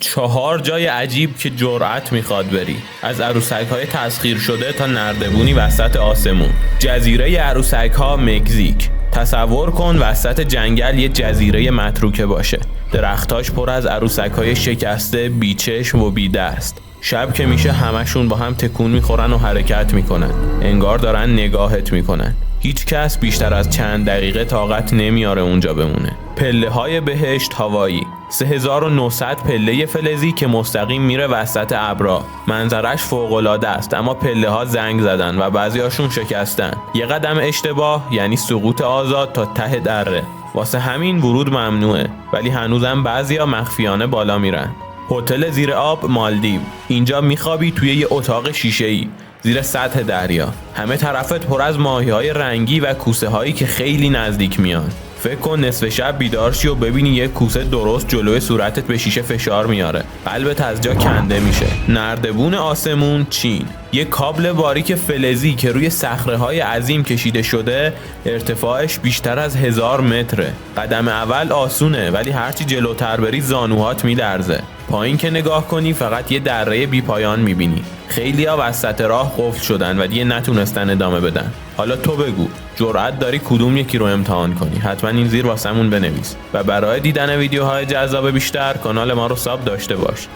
4 جای عجیب که جرأت میخواد بری، از عروسک‌های تسخیر شده تا نردبونی وسط آسمون. جزیره عروسک‌ها مکزیک. تصور کن وسط جنگل یه جزیره متروکه باشه، درختاش پر از عروسک‌های شکسته، بیچشم و بی‌دست. شب که میشه همشون با هم تکون میخورن و حرکت میکنن، انگار دارن نگاهت میکنن. هیچ کس بیشتر از چند دقیقه طاقت نمیاره اونجا بمونه. پله های بهشت هوایی، 3900 پله فلزی که مستقیم میره وسط ابرا. منظرش فوق‌العاده است، اما پله ها زنگ زدن و بعضیاشون شکستن. یه قدم اشتباه یعنی سقوط آزاد تا ته دره. واسه همین ورود ممنوعه، ولی هنوزم بعضیا مخفیانه بالا میرن. هتل زیر آب مالدیو. اینجا میخوابی توی یه اتاق شیشه‌ای زیر سطح دریا. همه طرفت پر از ماهی‌های رنگی و کوسه هایی که خیلی نزدیک میان. فکر کن نصف شب بیدار شی و ببینی یه کوسه درست جلوی صورتت به شیشه فشار میاره. قلبت از جا کنده میشه. نردبون آسمون چین. یه کابل باریک فلزی که روی صخره‌های عظیم کشیده شده، ارتفاعش بیشتر از 1000 متره. قدم اول آسونه، ولی هرچی جلوتر بری زانوهات میلرزه. پایین که نگاه کنی فقط یه دره بی پایان میبینی. خیلیا وسط راه قفل شدن و دیگه نتونستن ادامه بدن. حالا تو بگو، جرأت داری کدوم یکی رو امتحان کنی؟ حتما این زیر واسمون بنویس و برای دیدن ویدیوهای جذاب بیشتر کانال ما رو ساب داشته باش.